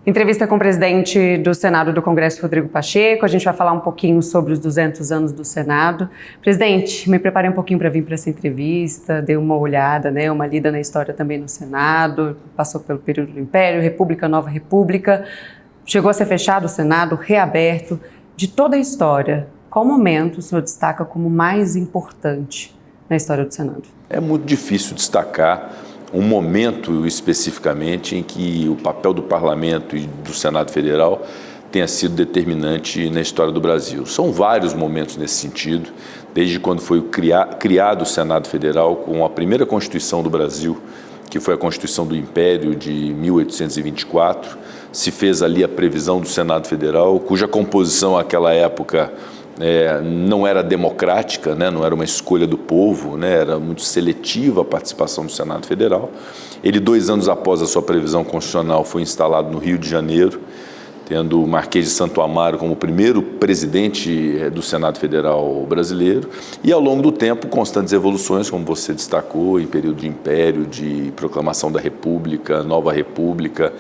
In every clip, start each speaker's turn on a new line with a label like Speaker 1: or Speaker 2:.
Speaker 1: Entrevista com o presidente do Senado do Congresso, Rodrigo Pacheco. A gente vai falar um pouquinho sobre os 200 anos do Senado. Presidente, me preparei um pouquinho para vir para essa entrevista, dei uma olhada, uma lida na história também no Senado, passou pelo período do Império, República, Nova República, chegou a ser fechado o Senado, reaberto. De toda a história, qual momento o senhor destaca como mais importante na história do Senado?
Speaker 2: É muito difícil destacar um momento especificamente em que o papel do Parlamento e do Senado Federal tenha sido determinante na história do Brasil. São vários momentos nesse sentido, desde quando foi criado o Senado Federal com a primeira Constituição do Brasil, que foi a Constituição do Império de 1824, se fez ali a previsão do Senado Federal, cuja composição naquela época não era democrática, não era uma escolha do povo, era muito seletiva a participação do Senado Federal. Ele, 2 anos após a sua previsão constitucional, foi instalado no Rio de Janeiro, tendo o Marquês de Santo Amaro como o primeiro presidente do Senado Federal brasileiro, e ao longo do tempo constantes evoluções, como você destacou, em período de Império, de proclamação da República, Nova República,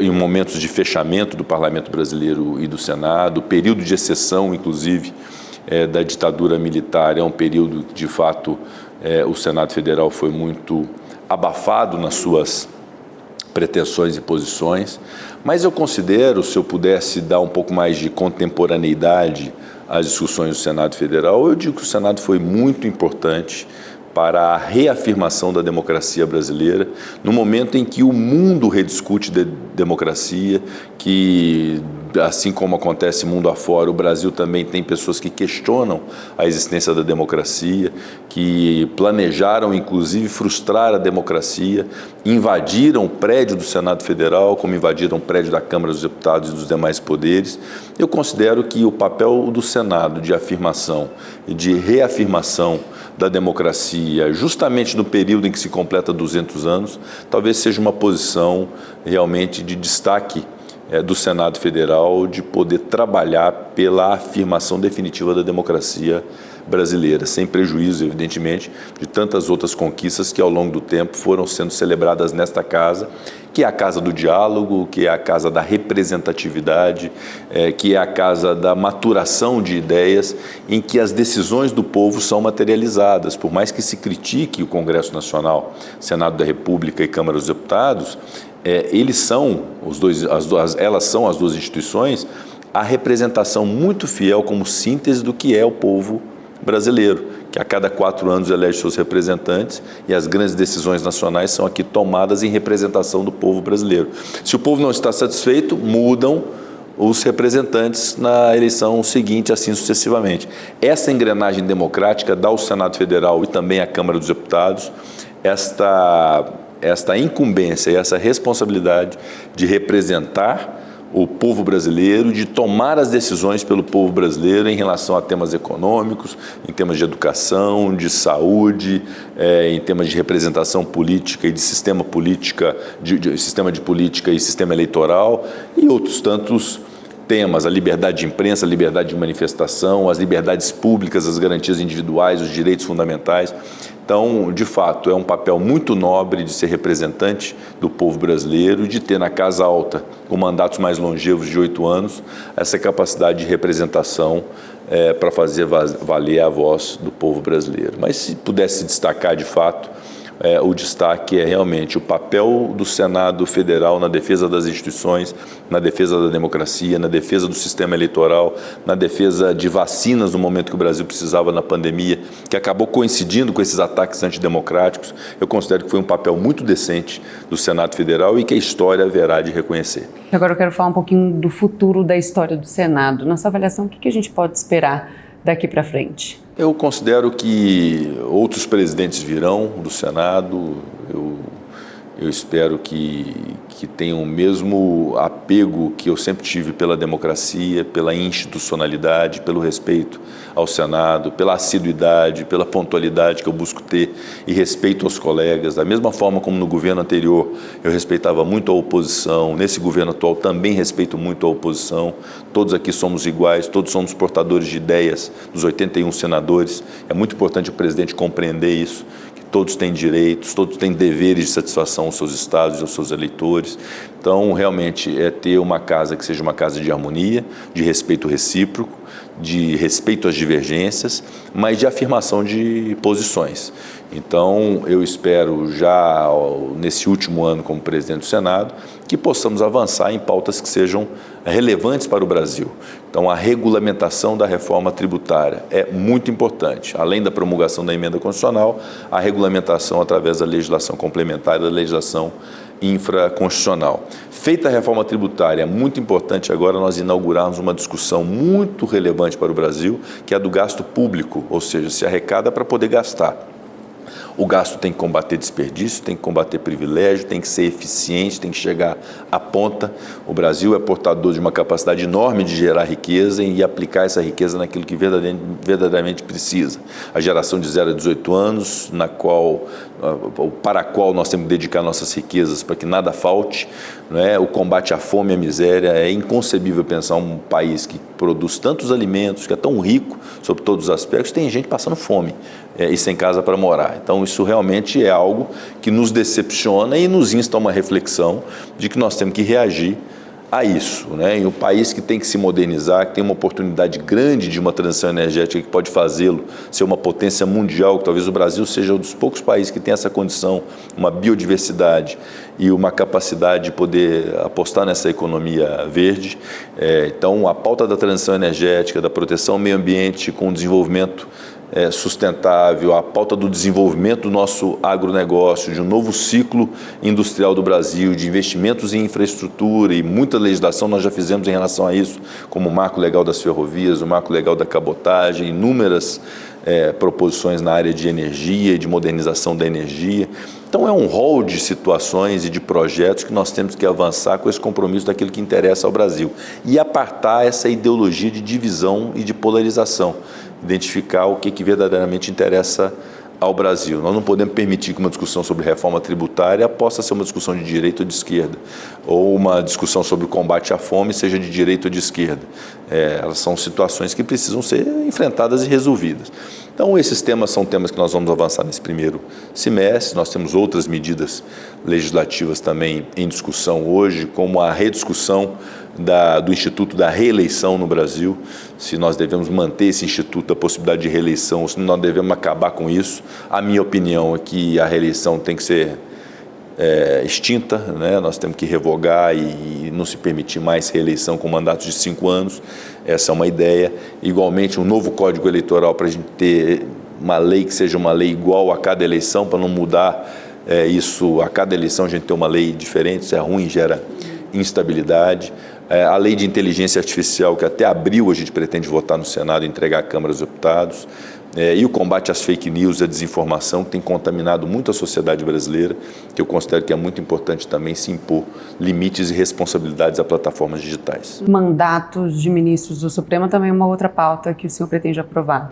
Speaker 2: em momentos de fechamento do Parlamento brasileiro e do Senado, período de exceção, inclusive, da ditadura militar. É um período que, de fato, o Senado Federal foi muito abafado nas suas pretensões e posições, mas eu considero, se eu pudesse dar um pouco mais de contemporaneidade às discussões do Senado Federal, eu digo que o Senado foi muito importante para a reafirmação da democracia brasileira, no momento em que o mundo rediscute de democracia, que, assim como acontece mundo afora, o Brasil também tem pessoas que questionam a existência da democracia, que planejaram, inclusive, frustrar a democracia, invadiram o prédio do Senado Federal, como invadiram o prédio da Câmara dos Deputados e dos demais poderes. Eu considero que o papel do Senado de afirmação e de reafirmação da democracia, justamente no período em que se completa 200 anos, talvez seja uma posição realmente de destaque do Senado Federal, de poder trabalhar pela afirmação definitiva da democracia brasileira, sem prejuízo, evidentemente, de tantas outras conquistas que ao longo do tempo foram sendo celebradas nesta casa, que é a casa do diálogo, que é a casa da representatividade, que é a casa da maturação de ideias, em que as decisões do povo são materializadas. Por mais que se critique o Congresso Nacional, Senado da República e Câmara dos Deputados, elas são as duas instituições, a representação muito fiel como síntese do que é o povo brasileiro, que a cada 4 anos elege seus representantes e as grandes decisões nacionais são aqui tomadas em representação do povo brasileiro. Se o povo não está satisfeito, mudam os representantes na eleição seguinte, assim sucessivamente. Essa engrenagem democrática dá ao Senado Federal e também à Câmara dos Deputados esta incumbência e essa responsabilidade de representar o povo brasileiro, de tomar as decisões pelo povo brasileiro em relação a temas econômicos, em temas de educação, de saúde, em temas de representação política e de sistema política, sistema de política e sistema eleitoral e outros tantos temas, a liberdade de imprensa, a liberdade de manifestação, as liberdades públicas, as garantias individuais, os direitos fundamentais. Então, de fato, é um papel muito nobre de ser representante do povo brasileiro, de ter na Casa Alta, com mandatos mais longevos de 8 anos, essa capacidade de representação para fazer valer a voz do povo brasileiro. Mas se pudesse destacar, de fato, o destaque é realmente o papel do Senado Federal na defesa das instituições, na defesa da democracia, na defesa do sistema eleitoral, na defesa de vacinas no momento que o Brasil precisava na pandemia, que acabou coincidindo com esses ataques antidemocráticos. Eu considero que foi um papel muito decente do Senado Federal e que a história haverá de reconhecer.
Speaker 1: Agora eu quero falar um pouquinho do futuro da história do Senado. Na sua avaliação, o que a gente pode esperar daqui para frente?
Speaker 2: Eu considero que outros presidentes virão do Senado. Eu espero que tenham o mesmo apego que eu sempre tive pela democracia, pela institucionalidade, pelo respeito ao Senado, pela assiduidade, pela pontualidade que eu busco ter e respeito aos colegas. Da mesma forma como no governo anterior eu respeitava muito a oposição, nesse governo atual também respeito muito a oposição. Todos aqui somos iguais, todos somos portadores de ideias dos 81 senadores. É muito importante o presidente compreender isso, que todos têm direitos, todos têm deveres de satisfação aos seus estados e aos seus eleitores. Então, realmente, é ter uma casa que seja uma casa de harmonia, de respeito recíproco, de respeito às divergências, mas de afirmação de posições. Então, eu espero já nesse último ano como presidente do Senado que possamos avançar em pautas que sejam relevantes para o Brasil. Então, a regulamentação da reforma tributária é muito importante. Além da promulgação da emenda constitucional, a regulamentação através da legislação complementar e da legislação infraconstitucional. Feita a reforma tributária, é muito importante agora nós inaugurarmos uma discussão muito relevante para o Brasil, que é a do gasto público, ou seja, se arrecada para poder gastar. O gasto tem que combater desperdício, tem que combater privilégio, tem que ser eficiente, tem que chegar à ponta. O Brasil é portador de uma capacidade enorme de gerar riqueza e aplicar essa riqueza naquilo que verdadeiramente precisa. A geração de 0 a 18 anos, para a qual nós temos que dedicar nossas riquezas para que nada falte, né? O combate à fome e à miséria. É inconcebível pensar um país que produz tantos alimentos, que é tão rico sobre todos os aspectos, tem gente passando fome e sem casa para morar. Então, isso realmente é algo que nos decepciona e nos insta a uma reflexão de que nós temos que reagir a isso, né? E um país que tem que se modernizar, que tem uma oportunidade grande de uma transição energética que pode fazê-lo ser uma potência mundial, que talvez o Brasil seja um dos poucos países que tem essa condição, uma biodiversidade e uma capacidade de poder apostar nessa economia verde. Então, a pauta da transição energética, da proteção ao meio ambiente com o desenvolvimento sustentável, a pauta do desenvolvimento do nosso agronegócio, de um novo ciclo industrial do Brasil, de investimentos em infraestrutura e muita legislação nós já fizemos em relação a isso, como o marco legal das ferrovias, o marco legal da cabotagem, inúmeras proposições na área de energia e de modernização da energia. Então é um rol de situações e de projetos que nós temos que avançar com esse compromisso daquilo que interessa ao Brasil e apartar essa ideologia de divisão e de polarização, identificar o que verdadeiramente interessa ao Brasil. Nós não podemos permitir que uma discussão sobre reforma tributária possa ser uma discussão de direita ou de esquerda, ou uma discussão sobre o combate à fome seja de direita ou de esquerda. Elas são situações que precisam ser enfrentadas e resolvidas. Então, esses temas são temas que nós vamos avançar nesse primeiro semestre. Nós temos outras medidas legislativas também em discussão hoje, como a rediscussão do Instituto da Reeleição no Brasil, se nós devemos manter esse instituto da possibilidade de reeleição, ou se nós devemos acabar com isso. A minha opinião é que a reeleição tem que ser extinta, né? Nós temos que revogar e não se permitir mais reeleição com mandatos de 5 anos. Essa é uma ideia. Igualmente, um novo Código Eleitoral para a gente ter uma lei que seja uma lei igual a cada eleição, para não mudar isso a cada eleição, a gente ter uma lei diferente, isso é ruim, gera instabilidade. A lei de inteligência artificial, que até abril a gente pretende votar no Senado e entregar à Câmara dos Deputados, e o combate às fake news e à desinformação, que tem contaminado muito a sociedade brasileira, que eu considero que é muito importante também se impor limites e responsabilidades a plataformas digitais.
Speaker 1: Mandatos de ministros do Supremo também é uma outra pauta que o senhor pretende aprovar.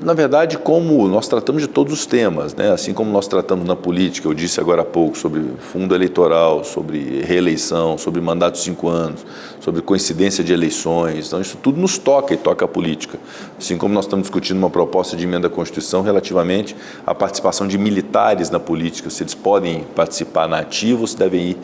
Speaker 2: Na verdade, como nós tratamos de todos os temas, né? Assim como nós tratamos na política, eu disse agora há pouco sobre fundo eleitoral, sobre reeleição, sobre mandato de 5 anos, sobre coincidência de eleições. Então, isso tudo nos toca e toca a política. Assim como nós estamos discutindo uma proposta de emenda à Constituição relativamente à participação de militares na política, se eles podem participar na ativa ou se devem ir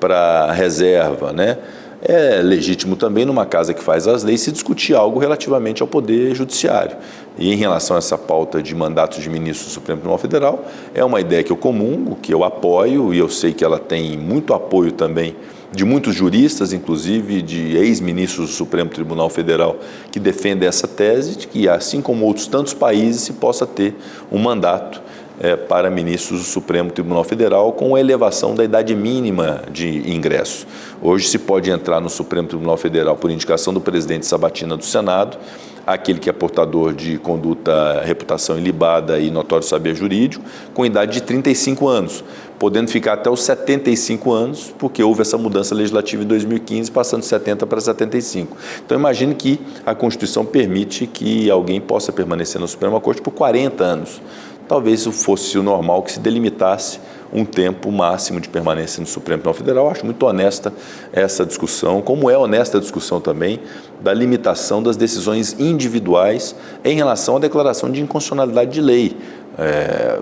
Speaker 2: para a reserva, né? É legítimo também, numa casa que faz as leis, se discutir algo relativamente ao Poder Judiciário. E em relação a essa pauta de mandatos de ministros do Supremo Tribunal Federal, é uma ideia que eu comungo, que eu apoio, e eu sei que ela tem muito apoio também de muitos juristas, inclusive de ex-ministros do Supremo Tribunal Federal, que defendem essa tese de que, assim como outros tantos países, se possa ter um mandato para ministros do Supremo Tribunal Federal com a elevação da idade mínima de ingresso. Hoje se pode entrar no Supremo Tribunal Federal por indicação do presidente Sabatina do Senado, aquele que é portador de conduta, reputação ilibada e notório saber jurídico, com idade de 35 anos, podendo ficar até os 75 anos, porque houve essa mudança legislativa em 2015, passando de 70 para 75. Então, imagine que a Constituição permite que alguém possa permanecer na Suprema Corte por 40 anos. Talvez isso fosse o normal, que se delimitasse um tempo máximo de permanência no Supremo Tribunal Federal. Eu acho muito honesta essa discussão, como é honesta a discussão também da limitação das decisões individuais em relação à declaração de inconstitucionalidade de lei.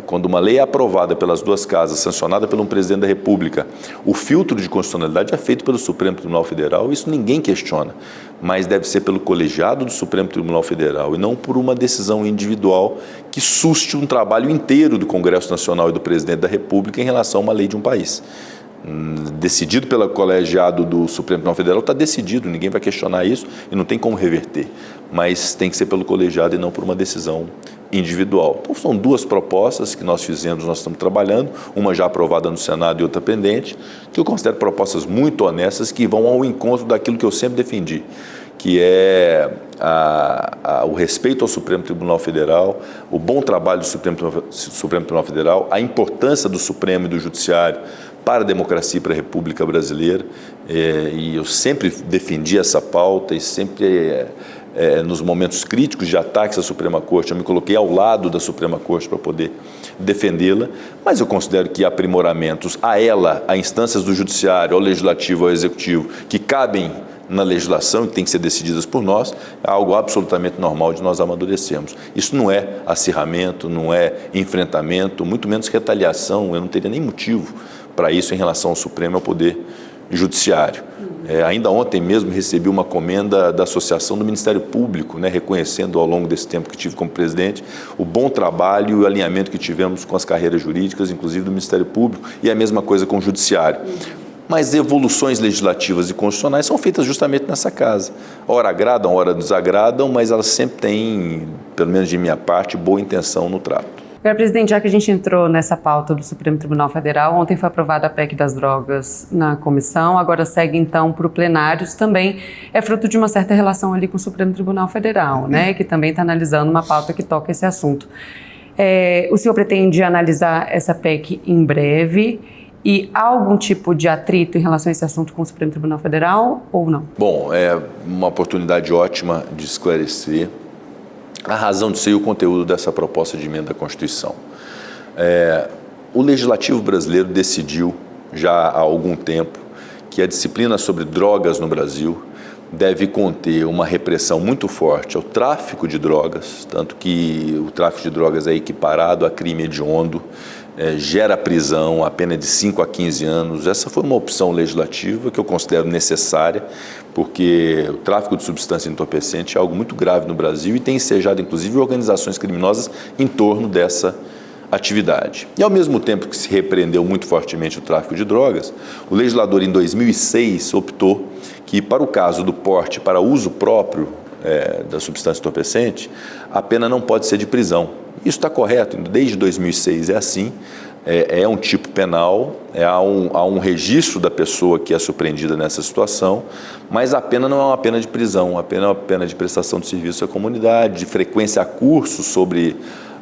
Speaker 2: Quando uma lei é aprovada pelas duas casas, sancionada por um presidente da República, o filtro de constitucionalidade é feito pelo Supremo Tribunal Federal, isso ninguém questiona, mas deve ser pelo colegiado do Supremo Tribunal Federal e não por uma decisão individual que suste um trabalho inteiro do Congresso Nacional e do presidente da República em relação a uma lei de um país. Decidido pelo colegiado do Supremo Tribunal Federal, está decidido, ninguém vai questionar isso e não tem como reverter, mas tem que ser pelo colegiado e não por uma decisão individual. Então, são duas propostas que nós fizemos, nós estamos trabalhando, uma já aprovada no Senado e outra pendente, que eu considero propostas muito honestas que vão ao encontro daquilo que eu sempre defendi, que é o respeito ao Supremo Tribunal Federal, o bom trabalho do Supremo Tribunal Federal, a importância do Supremo e do Judiciário para a democracia e para a República Brasileira, e eu sempre defendi essa pauta e sempre, nos momentos críticos de ataques à Suprema Corte, eu me coloquei ao lado da Suprema Corte para poder defendê-la, mas eu considero que aprimoramentos a ela, a instâncias do Judiciário, ao Legislativo, ao Executivo, que cabem na legislação e que tem que ser decididas por nós, é algo absolutamente normal de nós amadurecermos. Isso não é acirramento, não é enfrentamento, muito menos retaliação, eu não teria nem motivo para isso em relação ao Supremo e ao Poder Judiciário. Ainda ontem mesmo recebi uma comenda da Associação do Ministério Público, reconhecendo ao longo desse tempo que tive como presidente o bom trabalho e o alinhamento que tivemos com as carreiras jurídicas, inclusive do Ministério Público, e a mesma coisa com o Judiciário. Mas evoluções legislativas e constitucionais são feitas justamente nessa casa. Ora agradam, ora desagradam, mas elas sempre têm, pelo menos de minha parte, boa intenção no trato.
Speaker 1: Agora, presidente, já que a gente entrou nessa pauta do Supremo Tribunal Federal, ontem foi aprovada a PEC das drogas na comissão, agora segue então para o plenário. Isso também é fruto de uma certa relação ali com o Supremo Tribunal Federal, que também está analisando uma pauta que toca esse assunto. O senhor pretende analisar essa PEC em breve? E há algum tipo de atrito em relação a esse assunto com o Supremo Tribunal Federal ou não?
Speaker 2: Bom, é uma oportunidade ótima de esclarecer a razão de ser e o conteúdo dessa proposta de emenda à Constituição. O Legislativo brasileiro decidiu já há algum tempo que a disciplina sobre drogas no Brasil deve conter uma repressão muito forte ao tráfico de drogas, tanto que o tráfico de drogas é equiparado a crime hediondo, gera prisão, a pena de 5 a 15 anos. Essa foi uma opção legislativa que eu considero necessária, porque o tráfico de substância entorpecente é algo muito grave no Brasil e tem ensejado, inclusive, organizações criminosas em torno dessa atividade. E, ao mesmo tempo que se repreendeu muito fortemente o tráfico de drogas, o legislador, em 2006, optou que, para o caso do porte para uso próprio da substância entorpecente, a pena não pode ser de prisão. Isso está correto, desde 2006 é assim, é um tipo penal, há um registro da pessoa que é surpreendida nessa situação, mas a pena não é uma pena de prisão, a pena é uma pena de prestação de serviço à comunidade, de frequência a cursos sobre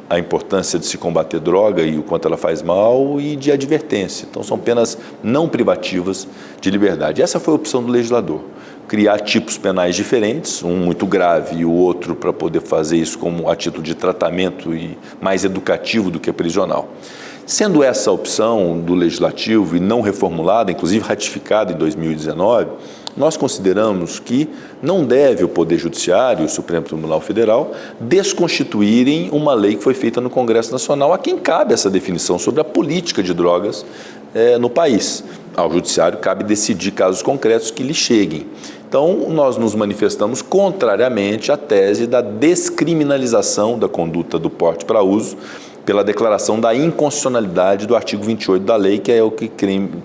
Speaker 2: a importância de se combater droga e o quanto ela faz mal e de advertência. Então são penas não privativas de liberdade. Essa foi a opção do legislador, criar tipos penais diferentes, um muito grave e o outro para poder fazer isso como a título de tratamento e mais educativo do que prisional. Sendo essa a opção do Legislativo e não reformulada, inclusive ratificada em 2019, nós consideramos que não deve o Poder Judiciário e o Supremo Tribunal Federal desconstituírem uma lei que foi feita no Congresso Nacional, a quem cabe essa definição sobre a política de drogas no país. Ao Judiciário cabe decidir casos concretos que lhe cheguem. Então, nós nos manifestamos contrariamente à tese da descriminalização da conduta do porte para uso, pela declaração da inconstitucionalidade do artigo 28 da lei, que é o que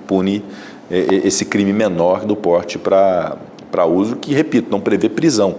Speaker 2: pune esse crime menor do porte para uso, que, repito, não prevê prisão,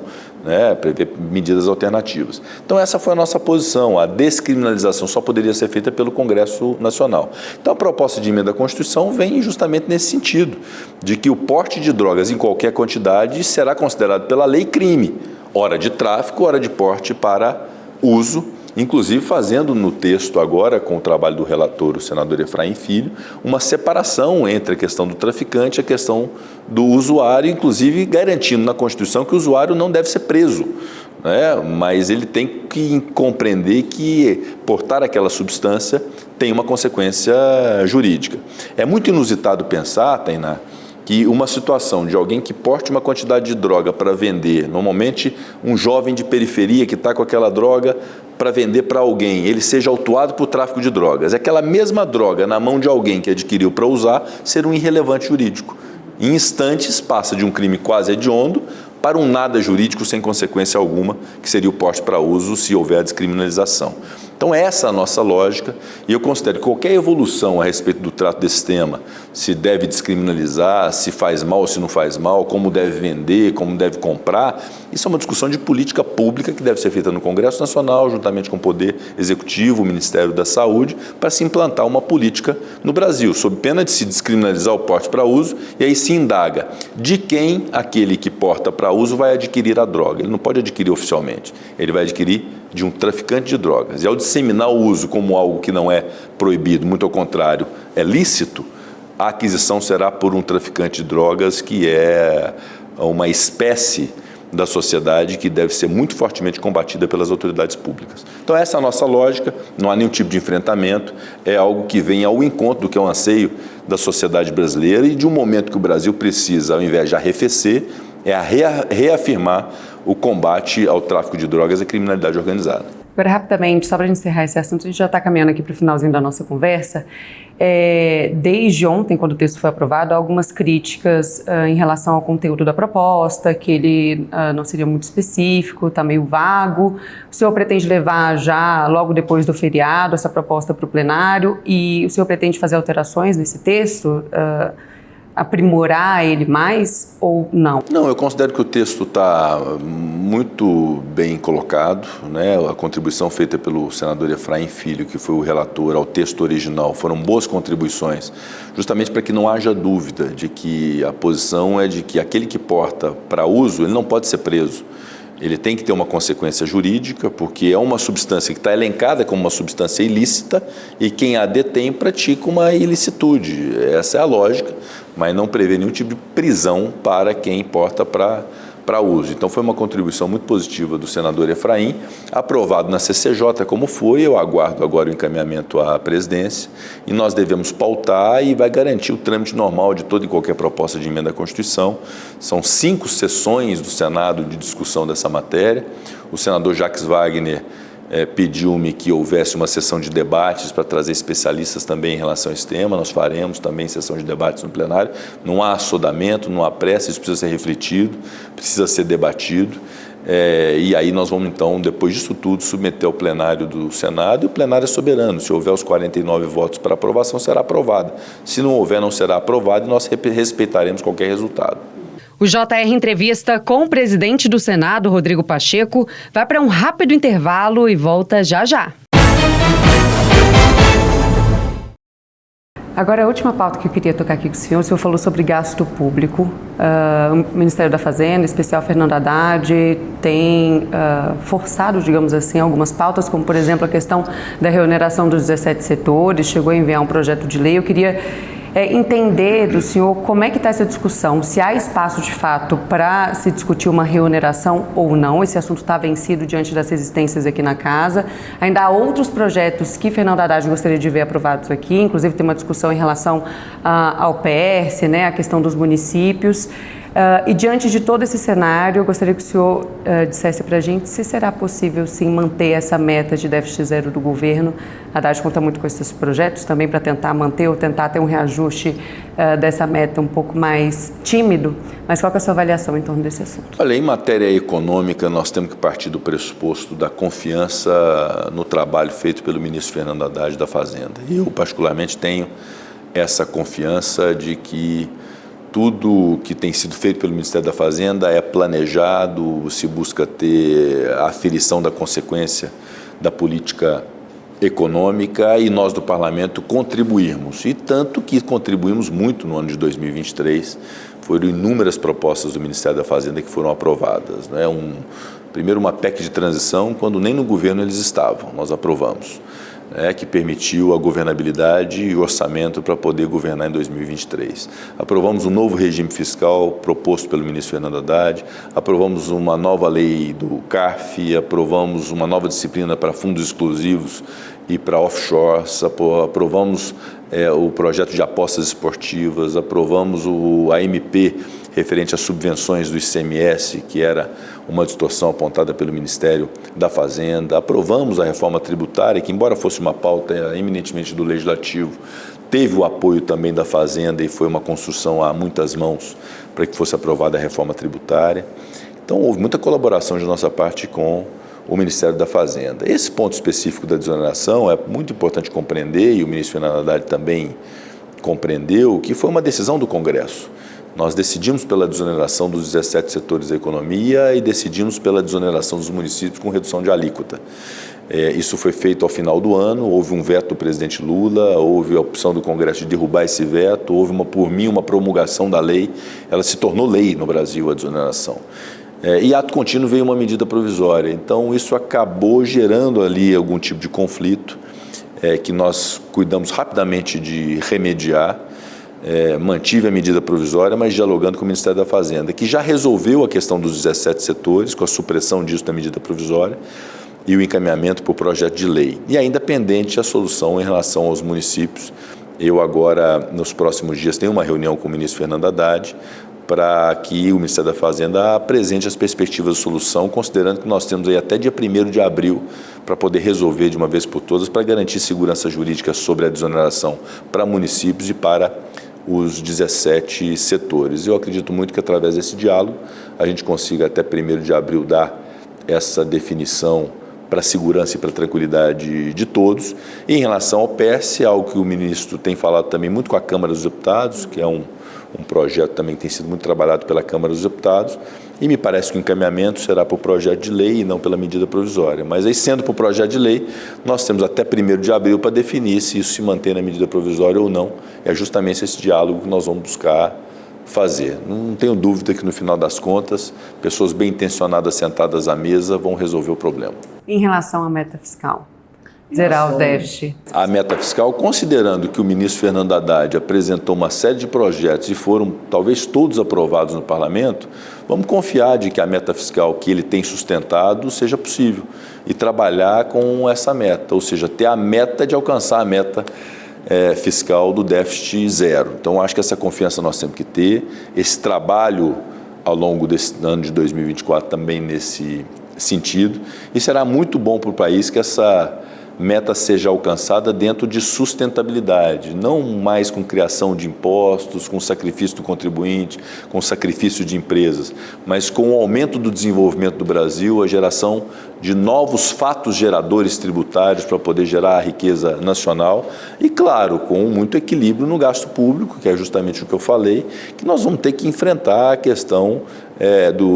Speaker 2: prevê medidas alternativas. Então, essa foi a nossa posição. A descriminalização só poderia ser feita pelo Congresso Nacional. Então, a proposta de emenda à Constituição vem justamente nesse sentido, de que o porte de drogas em qualquer quantidade será considerado pela lei crime, ora de tráfico, ora de porte para uso, inclusive fazendo no texto agora, com o trabalho do relator, o senador Efraim Filho, uma separação entre a questão do traficante e a questão do usuário, inclusive garantindo na Constituição que o usuário não deve ser preso, mas ele tem que compreender que portar aquela substância tem uma consequência jurídica. É muito inusitado pensar, Tainá, que uma situação de alguém que porte uma quantidade de droga para vender, normalmente um jovem de periferia que está com aquela droga para vender para alguém, ele seja autuado por tráfico de drogas. Aquela mesma droga na mão de alguém que adquiriu para usar ser um irrelevante jurídico. Em instantes passa de um crime quase hediondo para um nada jurídico sem consequência alguma, que seria o porte para uso se houver a descriminalização. Então essa é a nossa lógica e eu considero que qualquer evolução a respeito do trato desse tema, se deve descriminalizar, se faz mal ou se não faz mal, como deve vender, como deve comprar, isso é uma discussão de política pública que deve ser feita no Congresso Nacional, juntamente com o Poder Executivo, o Ministério da Saúde, para se implantar uma política no Brasil, sob pena de se descriminalizar o porte para uso, e aí se indaga de quem aquele que porta para uso vai adquirir a droga. Ele não pode adquirir oficialmente, ele vai adquirir de um traficante de drogas. E ao disseminar o uso como algo que não é proibido, muito ao contrário, é lícito, a aquisição será por um traficante de drogas que é uma espécie da sociedade que deve ser muito fortemente combatida pelas autoridades públicas. Então essa é a nossa lógica, não há nenhum tipo de enfrentamento, é algo que vem ao encontro do que é um anseio da sociedade brasileira e de um momento que o Brasil precisa, ao invés de arrefecer, é reafirmar o combate ao tráfico de drogas e à criminalidade organizada.
Speaker 1: Agora, rapidamente, só para encerrar esse assunto, a gente já está caminhando aqui para o finalzinho da nossa conversa. Desde ontem, quando o texto foi aprovado, há algumas críticas em relação ao conteúdo da proposta, que ele não seria muito específico, está meio vago. O senhor pretende levar já, logo depois do feriado, essa proposta para o plenário e o senhor pretende fazer alterações nesse texto? Aprimorar ele mais ou não?
Speaker 2: Não, eu considero que o texto está muito bem colocado, né? A contribuição feita pelo senador Efraim Filho, que foi o relator ao texto original, foram boas contribuições, justamente para que não haja dúvida de que a posição é de que aquele que porta para uso, ele não pode ser preso. Ele tem que ter uma consequência jurídica, porque é uma substância que está elencada como uma substância ilícita e quem a detém pratica uma ilicitude. Essa é a lógica, mas não prevê nenhum tipo de prisão para quem porta para uso. Então foi uma contribuição muito positiva do senador Efraim, aprovado na CCJ como foi, eu aguardo agora o encaminhamento à presidência e nós devemos pautar e vai garantir o trâmite normal de toda e qualquer proposta de emenda à Constituição. São 5 sessões do Senado de discussão dessa matéria. O senador Jacques Wagner pediu-me que houvesse uma sessão de debates para trazer especialistas também em relação a esse tema. Nós faremos também sessão de debates no plenário. Não há assodamento, não há pressa, isso precisa ser refletido, precisa ser debatido. E aí nós vamos então, depois disso tudo, submeter ao plenário do Senado, e o plenário é soberano. Se houver os 49 votos para aprovação, será aprovada. Se não houver, não será aprovada e nós respeitaremos qualquer resultado.
Speaker 1: O JR Entrevista com o presidente do Senado, Rodrigo Pacheco, vai para um rápido intervalo e volta já já. Agora, a última pauta que eu queria tocar aqui com o senhor falou sobre gasto público. O Ministério da Fazenda, em especial Fernando Haddad, tem forçado, digamos assim, algumas pautas, como, por exemplo, a questão da reoneração dos 17 setores, chegou a enviar um projeto de lei. Eu queria entender do senhor como é que está essa discussão, se há espaço de fato para se discutir uma reoneração ou não. Esse assunto está vencido diante das resistências aqui na casa. Ainda há outros projetos que Fernando Haddad gostaria de ver aprovados aqui, inclusive tem uma discussão em relação ao PERS, né, a questão dos municípios. E diante de todo esse cenário, eu gostaria que o senhor dissesse para a gente se será possível, sim, manter essa meta de déficit zero do governo. A Haddad conta muito com esses projetos também para tentar manter ou tentar ter um reajuste dessa meta um pouco mais tímido. Mas qual que é a sua avaliação em torno desse assunto?
Speaker 2: Olha, em matéria econômica, nós temos que partir do pressuposto da confiança no trabalho feito pelo ministro Fernando Haddad da Fazenda. E eu, particularmente, tenho essa confiança de que tudo que tem sido feito pelo Ministério da Fazenda é planejado, se busca ter a aferição da consequência da política econômica e nós do Parlamento contribuirmos. E tanto que contribuímos muito no ano de 2023, foram inúmeras propostas do Ministério da Fazenda que foram aprovadas, né? Primeiro uma PEC de transição, quando nem no governo eles estavam, nós aprovamos. Que permitiu a governabilidade e o orçamento para poder governar em 2023. Aprovamos um novo regime fiscal proposto pelo ministro Fernando Haddad, aprovamos uma nova lei do CARF, aprovamos uma nova disciplina para fundos exclusivos ir para offshores, aprovamos o projeto de apostas esportivas, aprovamos a MP referente às subvenções do ICMS, que era uma distorção apontada pelo Ministério da Fazenda, aprovamos a reforma tributária, que embora fosse uma pauta eminentemente do Legislativo, teve o apoio também da Fazenda e foi uma construção a muitas mãos para que fosse aprovada a reforma tributária. Então houve muita colaboração de nossa parte com o Ministério da Fazenda. Esse ponto específico da desoneração é muito importante compreender, e o ministro Fernando Haddad também compreendeu, que foi uma decisão do Congresso. Nós decidimos pela desoneração dos 17 setores da economia e decidimos pela desoneração dos municípios com redução de alíquota. Isso foi feito ao final do ano, houve um veto do presidente Lula, houve a opção do Congresso de derrubar esse veto, houve uma promulgação da lei, ela se tornou lei no Brasil, a desoneração. E ato contínuo veio uma medida provisória, então isso acabou gerando ali algum tipo de conflito que nós cuidamos rapidamente de remediar. Mantive a medida provisória, mas dialogando com o Ministério da Fazenda, que já resolveu a questão dos 17 setores, com a supressão disso da medida provisória e o encaminhamento para o projeto de lei. E ainda pendente a solução em relação aos municípios. Eu agora, nos próximos dias, tenho uma reunião com o ministro Fernando Haddad para que o Ministério da Fazenda apresente as perspectivas de solução, considerando que nós temos aí até dia 1º de abril para poder resolver de uma vez por todas, para garantir segurança jurídica sobre a desoneração para municípios e para os 17 setores. Eu acredito muito que através desse diálogo a gente consiga até 1º de abril dar essa definição para a segurança e para a tranquilidade de todos. E em relação ao PES, algo que o ministro tem falado também muito com a Câmara dos Deputados, que é um projeto também que tem sido muito trabalhado pela Câmara dos Deputados, e me parece que o encaminhamento será para o projeto de lei e não pela medida provisória. Mas aí, sendo para o projeto de lei, nós temos até 1º de abril para definir se isso se mantém na medida provisória ou não. É justamente esse diálogo que nós vamos buscar fazer. Não tenho dúvida que, no final das contas, pessoas bem intencionadas sentadas à mesa vão resolver o problema.
Speaker 1: Em relação à meta fiscal? Zerar o déficit.
Speaker 2: A meta fiscal, considerando que o ministro Fernando Haddad apresentou uma série de projetos e foram talvez todos aprovados no parlamento, vamos confiar de que a meta fiscal que ele tem sustentado seja possível e trabalhar com essa meta, ou seja, ter a meta de alcançar a meta fiscal do déficit zero. Então, acho que essa confiança nós temos que ter, esse trabalho ao longo desse ano de 2024 também nesse sentido, e será muito bom para o país que essa meta seja alcançada dentro de sustentabilidade, não mais com criação de impostos, com sacrifício do contribuinte, com sacrifício de empresas, mas com o aumento do desenvolvimento do Brasil, a geração de novos fatos geradores tributários para poder gerar a riqueza nacional e, claro, com muito equilíbrio no gasto público, que é justamente o que eu falei, que nós vamos ter que enfrentar a questão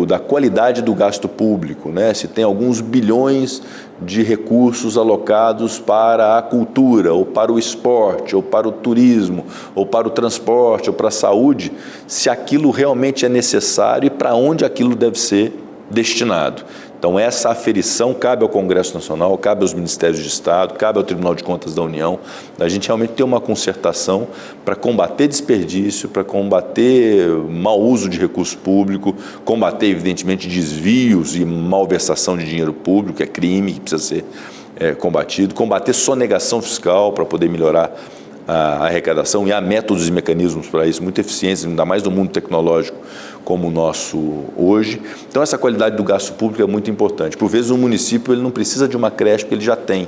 Speaker 2: da qualidade do gasto público, né? Se tem alguns bilhões de recursos alocados para a cultura, ou para o esporte, ou para o turismo, ou para o transporte, ou para a saúde, se aquilo realmente é necessário e para onde aquilo deve ser destinado. Então, essa aferição cabe ao Congresso Nacional, cabe aos Ministérios de Estado, cabe ao Tribunal de Contas da União, a gente realmente ter uma concertação para combater desperdício, para combater mau uso de recurso público, combater, evidentemente, desvios e malversação de dinheiro público, que é crime, que precisa ser combatido, combater sonegação fiscal para poder melhorar a arrecadação, e há métodos e mecanismos para isso muito eficientes, ainda mais no mundo tecnológico como o nosso hoje. Então, essa qualidade do gasto público é muito importante. Por vezes, o município ele não precisa de uma creche, porque ele já tem.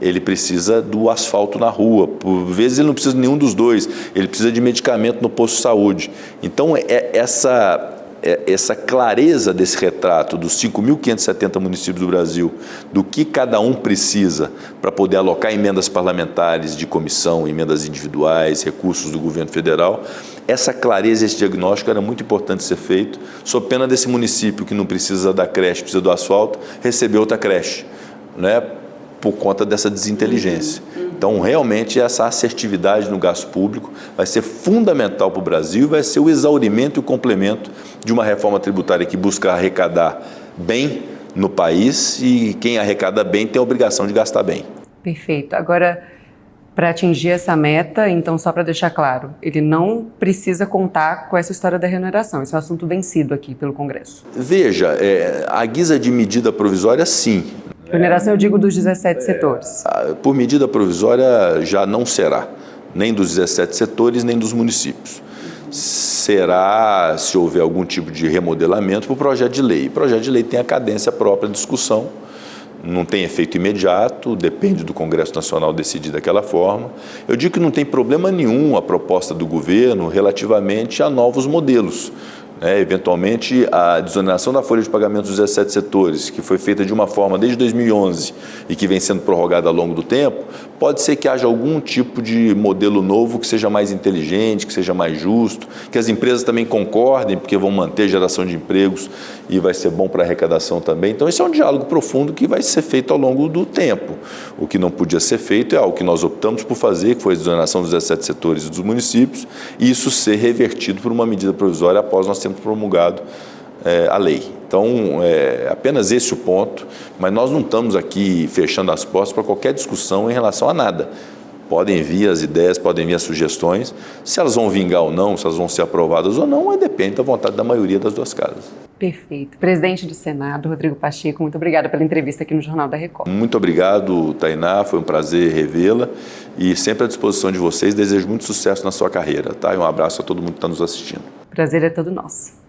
Speaker 2: Ele precisa do asfalto na rua. Por vezes, ele não precisa de nenhum dos dois. Ele precisa de medicamento no posto de saúde. Então, essa clareza desse retrato dos 5.570 municípios do Brasil, do que cada um precisa para poder alocar emendas parlamentares de comissão, emendas individuais, recursos do governo federal, essa clareza, esse diagnóstico era muito importante ser feito, sob pena desse município que não precisa da creche, precisa do asfalto, receber outra creche, né, por conta dessa desinteligência. Então, realmente, essa assertividade no gasto público vai ser fundamental para o Brasil, vai ser o exaurimento e o complemento de uma reforma tributária que busca arrecadar bem no país, e quem arrecada bem tem a obrigação de gastar bem.
Speaker 1: Perfeito. Agora, para atingir essa meta, então, só para deixar claro, ele não precisa contar com essa história da remuneração. Esse é um assunto vencido aqui pelo Congresso.
Speaker 2: Veja, a guisa de medida provisória, sim.
Speaker 1: Oneração, eu digo, dos 17 setores.
Speaker 2: Por medida provisória já não será, nem dos 17 setores, nem dos municípios. Será, se houver algum tipo de remodelamento, para o projeto de lei. O projeto de lei tem a cadência própria de discussão, não tem efeito imediato, depende do Congresso Nacional decidir daquela forma. Eu digo que não tem problema nenhum a proposta do governo relativamente a novos modelos. Eventualmente, a desoneração da folha de pagamento dos 17 setores, que foi feita de uma forma desde 2011 e que vem sendo prorrogada ao longo do tempo, pode ser que haja algum tipo de modelo novo que seja mais inteligente, que seja mais justo, que as empresas também concordem, porque vão manter a geração de empregos e vai ser bom para a arrecadação também. Então, esse é um diálogo profundo que vai ser feito ao longo do tempo. O que não podia ser feito é algo que nós optamos por fazer, que foi a desoneração dos 17 setores e dos municípios, e isso ser revertido por uma medida provisória após nós termos promulgado a lei. Então, é apenas esse o ponto, mas nós não estamos aqui fechando as portas para qualquer discussão em relação a nada. Podem vir as ideias, podem vir as sugestões, se elas vão vingar ou não, se elas vão ser aprovadas ou não, depende da vontade da maioria das duas casas.
Speaker 1: Perfeito. Presidente do Senado, Rodrigo Pacheco, muito obrigada pela entrevista aqui no Jornal da Record.
Speaker 2: Muito obrigado, Tainá, foi um prazer revê-la e sempre à disposição de vocês, desejo muito sucesso na sua carreira, tá? E um abraço a todo mundo que está nos assistindo.
Speaker 1: O prazer é todo nosso.